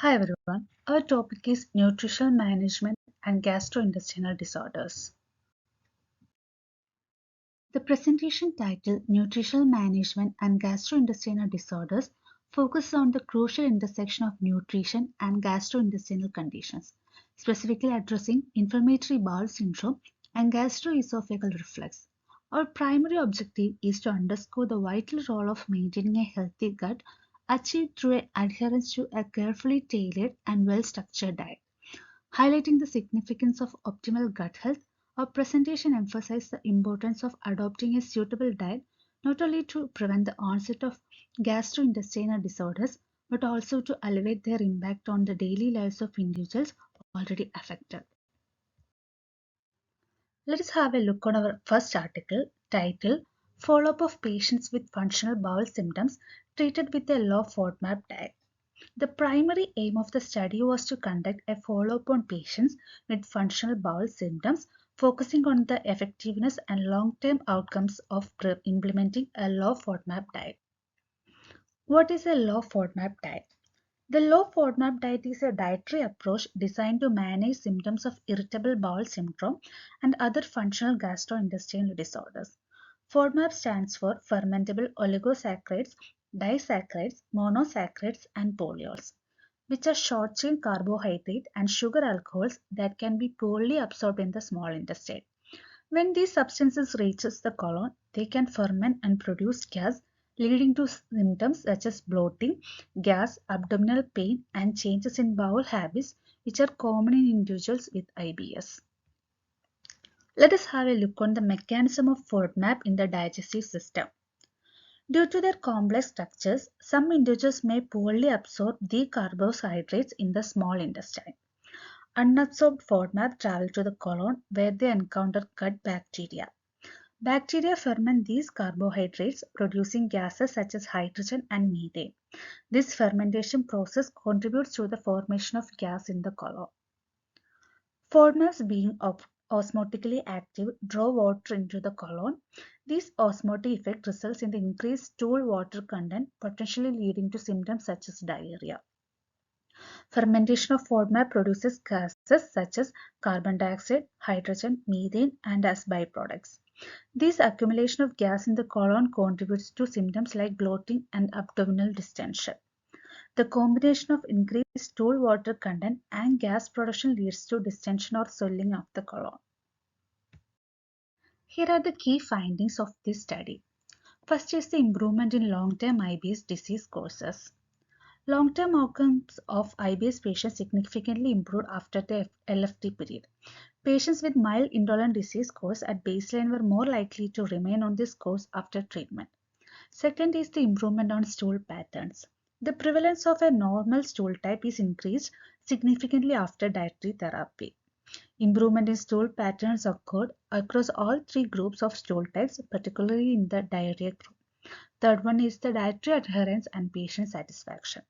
Hi everyone, our topic is nutritional management and gastrointestinal disorders. The presentation title Nutritional Management and Gastrointestinal Disorders focuses on the crucial intersection of nutrition and gastrointestinal conditions, specifically addressing inflammatory bowel syndrome and gastroesophageal reflux. Our primary objective is to underscore the vital role of maintaining a healthy gut achieved through adherence to a carefully tailored and well-structured diet. Highlighting the significance of optimal gut health, our presentation emphasized the importance of adopting a suitable diet not only to prevent the onset of gastrointestinal disorders but also to elevate their impact on the daily lives of individuals already affected. Let us have a look on our first article titled Follow-up of Patients with Functional Bowel Symptoms Treated with a Low FODMAP Diet. The primary aim of the study was to conduct a follow-up on patients with functional bowel symptoms, focusing on the effectiveness and long-term outcomes of implementing a low FODMAP diet. What is a low FODMAP diet? The low FODMAP diet is a dietary approach designed to manage symptoms of irritable bowel syndrome and other functional gastrointestinal disorders. FODMAP stands for fermentable oligosaccharides, disaccharides, monosaccharides, and polyols, which are short-chain carbohydrate and sugar alcohols that can be poorly absorbed in the small intestine. When these substances reaches the colon, they can ferment and produce gas, leading to symptoms such as bloating, gas, abdominal pain, and changes in bowel habits, which are common in individuals with IBS. Let us have a look on the mechanism of FODMAP in the digestive system. Due to their complex structures, some individuals may poorly absorb the carbohydrates in the small intestine. Unabsorbed FODMAP travel to the colon where they encounter gut bacteria. Bacteria ferment these carbohydrates, producing gases such as hydrogen and methane. This fermentation process contributes to the formation of gas in the colon. FODMAPs being osmotically active draw water into the colon. This osmotic effect results in the increased stool water content, potentially leading to symptoms such as diarrhea. Fermentation of FODMAP produces gases such as carbon dioxide, hydrogen, methane, and as byproducts. This accumulation of gas in the colon contributes to symptoms like bloating and abdominal distension. The combination of increased stool water content and gas production leads to distension or swelling of the colon. Here are the key findings of this study. First is the improvement in long-term IBS disease courses. Long-term outcomes of IBS patients significantly improved after the LFT period. Patients with mild indolent disease course at baseline were more likely to remain on this course after treatment. Second is the improvement on stool patterns. The prevalence of a normal stool type is increased significantly after dietary therapy. Improvement in stool patterns occurred across all three groups of stool types, particularly in the diarrhea group. Third one is the dietary adherence and patient satisfaction.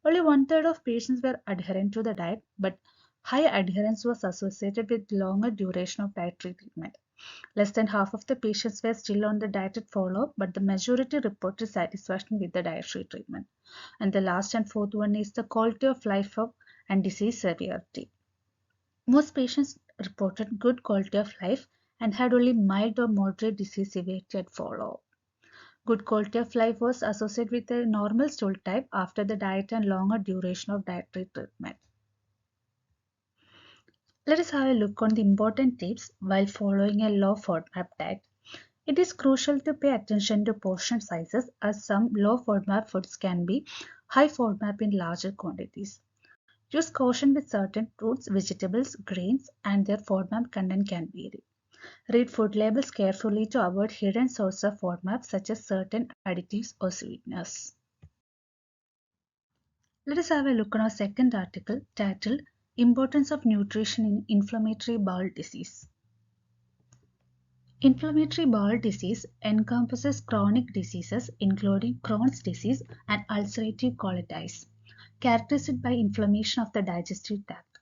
Only one-third of patients were adherent to the diet, but high adherence was associated with longer duration of dietary treatment. Less than half of the patients were still on the diet at follow-up, but the majority reported satisfaction with the dietary treatment. And the last and fourth one is the quality of life and disease severity. Most patients reported good quality of life and had only mild or moderate disease severity at follow-up. Good quality of life was associated with a normal stool type after the diet and longer duration of dietary treatment. Let us have a look on the important tips while following a low FODMAP diet. It is crucial to pay attention to portion sizes as some low FODMAP foods can be high FODMAP in larger quantities. Use caution with certain fruits, vegetables, grains, and their FODMAP content can vary. Read food labels carefully to avoid hidden sources of FODMAP such as certain additives or sweeteners. Let us have a look on our second article titled Importance of Nutrition in Inflammatory Bowel Disease. Inflammatory bowel disease encompasses chronic diseases including Crohn's disease and ulcerative colitis, characterized by inflammation of the digestive tract.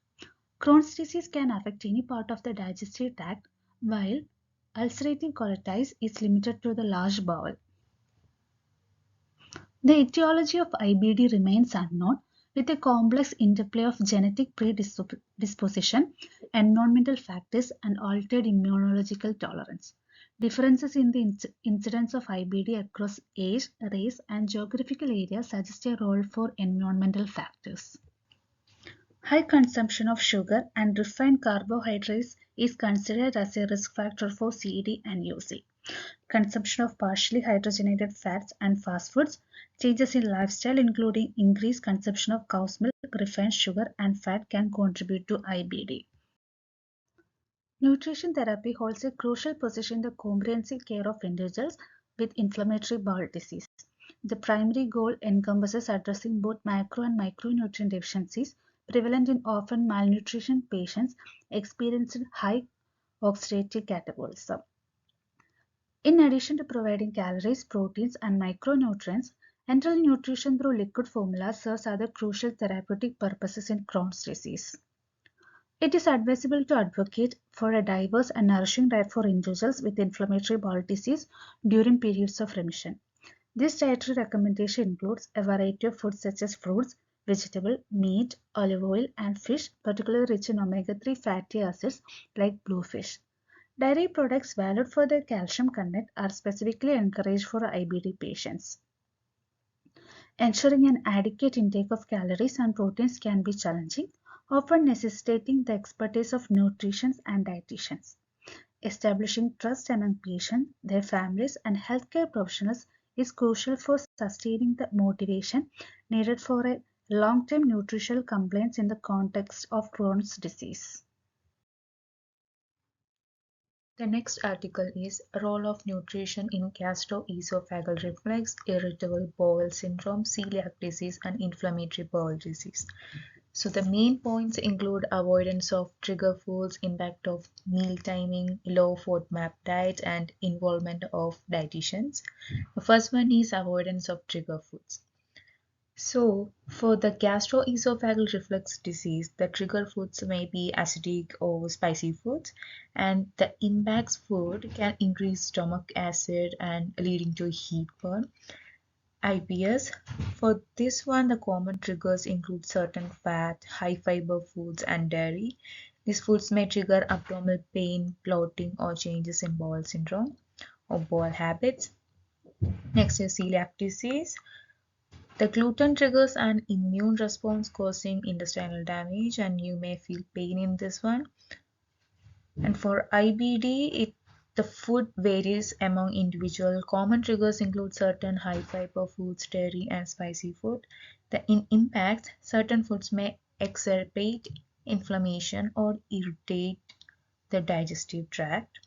Crohn's disease can affect any part of the digestive tract, while ulcerative colitis is limited to the large bowel. The etiology of IBD remains unknown. with a complex interplay of genetic predisposition, environmental factors, and altered immunological tolerance. Differences in the incidence of IBD across age, race, and geographical areas suggest a role for environmental factors. High consumption of sugar and refined carbohydrates is considered as a risk factor for CED and UC. Consumption of partially hydrogenated fats and fast foods, changes in lifestyle including increased consumption of cow's milk, refined sugar and fat can contribute to IBD. Nutrition therapy holds a crucial position in the comprehensive care of individuals with inflammatory bowel disease. The primary goal encompasses addressing both macro and micronutrient deficiencies prevalent in often malnutrition patients experiencing high oxidative catabolism. In addition to providing calories, proteins, and micronutrients, enteral nutrition through liquid formula serves other crucial therapeutic purposes in Crohn's disease. It is advisable to advocate for a diverse and nourishing diet for individuals with inflammatory bowel disease during periods of remission. This dietary recommendation includes a variety of foods such as fruits, vegetable, meat, olive oil, and fish, particularly rich in omega-3 fatty acids like bluefish. Dairy products valued for their calcium content are specifically encouraged for IBD patients. Ensuring an adequate intake of calories and proteins can be challenging, often necessitating the expertise of nutritionists and dietitians. Establishing trust among patients, their families, and healthcare professionals is crucial for sustaining the motivation needed for a long-term nutritional compliance in the context of Crohn's disease. The next article is Role of Nutrition in Gastroesophageal Reflux, Irritable Bowel Syndrome, Celiac Disease, and Inflammatory Bowel Disease. So the main points include avoidance of trigger foods, impact of meal timing, low FODMAP diet, and involvement of dietitians. The first one is avoidance of trigger foods. So, for the gastroesophageal reflux disease, the trigger foods may be acidic or spicy foods, and the impacts food can increase stomach acid and leading to heat burn. IBS. For this one, the common triggers include certain fat, high fiber foods, and dairy. These foods may trigger abdominal pain, bloating, or changes in bowel syndrome or bowel habits. Next is celiac disease. The gluten triggers an immune response causing intestinal damage, and you may feel pain in this one. And for IBD, the food varies among individual. Common triggers include certain high fiber foods, dairy, and spicy food. The impact, certain foods may exacerbate inflammation or irritate the digestive tract.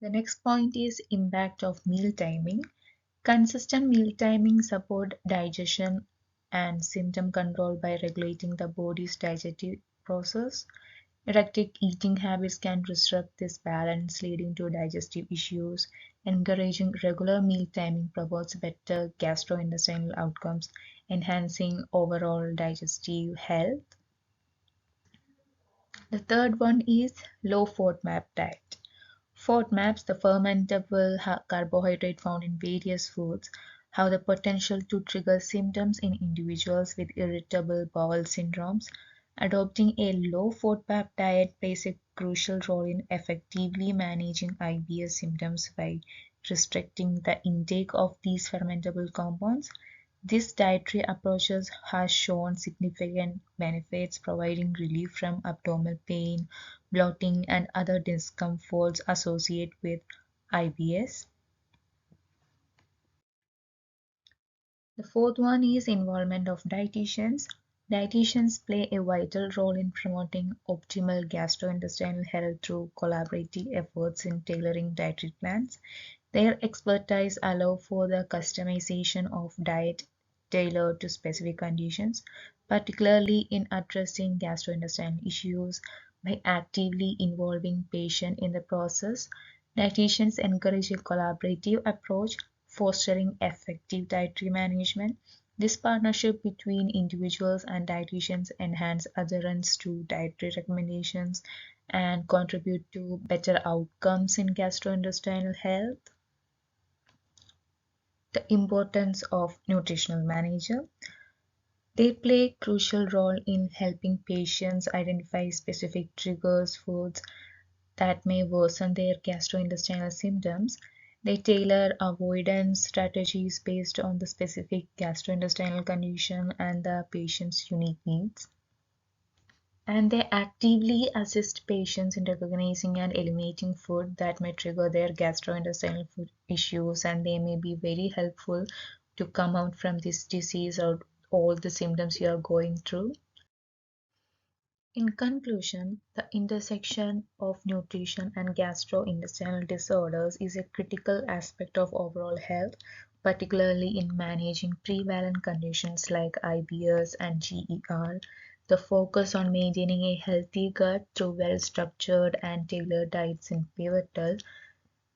The next point is impact of meal timing. Consistent meal timing support digestion and symptom control by regulating the body's digestive process. Erratic eating habits can disrupt this balance, leading to digestive issues. Encouraging regular meal timing promotes better gastrointestinal outcomes, enhancing overall digestive health. The third one is low FODMAP diet. FODMAPs, the fermentable carbohydrate found in various foods, have the potential to trigger symptoms in individuals with irritable bowel syndromes. Adopting a low FODMAP diet plays a crucial role in effectively managing IBS symptoms by restricting the intake of these fermentable compounds. This dietary approach has shown significant benefits, providing relief from abdominal pain, bloating, and other discomforts associated with IBS. The fourth one is involvement of dietitians. Dietitians play a vital role in promoting optimal gastrointestinal health through collaborative efforts in tailoring dietary plans. Their expertise allow for the customization of diet tailored to specific conditions, particularly in addressing gastrointestinal issues. By actively involving patient in the process, dietitians encourage a collaborative approach, fostering effective dietary management. This partnership between individuals and dietitians enhance adherence to dietary recommendations and contribute to better outcomes in gastrointestinal health. The importance of nutritional manager. They play a crucial role in helping patients identify specific triggers, foods that may worsen their gastrointestinal symptoms. They tailor avoidance strategies based on the specific gastrointestinal condition and the patient's unique needs. And they actively assist patients in recognizing and eliminating food that may trigger their gastrointestinal food issues, and they may be very helpful to come out from this disease or all the symptoms you are going through. In conclusion, the intersection of nutrition and gastrointestinal disorders is a critical aspect of overall health, particularly in managing prevalent conditions like IBS and GER. The focus on maintaining a healthy gut through well structured and tailored diets is pivotal.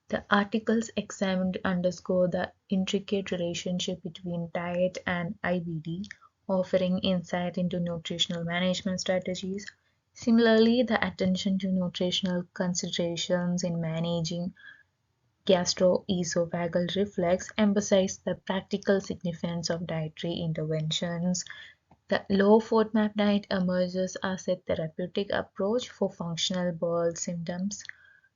The articles examined underscore the intricate relationship between diet and IBD, offering insight into nutritional management strategies. Similarly, the attention to nutritional considerations in managing gastroesophageal reflux emphasizes the practical significance of dietary interventions. The low FODMAP diet emerges as a therapeutic approach for functional bowel symptoms,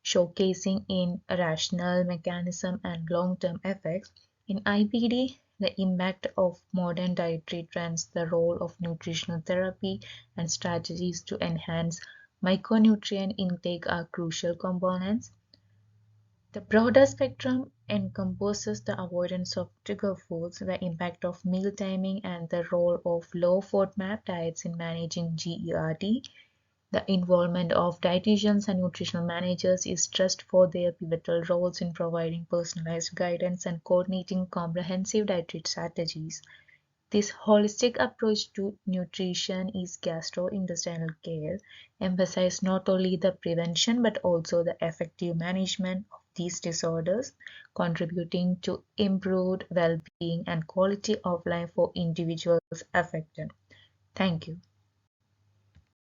showcasing in rational mechanism and long-term effects. In IBD, the impact of modern dietary trends, the role of nutritional therapy, and strategies to enhance micronutrient intake are crucial components. The broader spectrum encompasses the avoidance of trigger foods, the impact of meal timing, and the role of low FODMAP diets in managing GERD. The involvement of dietitians and nutritional managers is stressed for their pivotal roles in providing personalized guidance and coordinating comprehensive dietary strategies. This holistic approach to nutrition is gastrointestinal care, emphasizes not only the prevention but also the effective management of these disorders, contributing to improved well-being and quality of life for individuals affected. Thank you.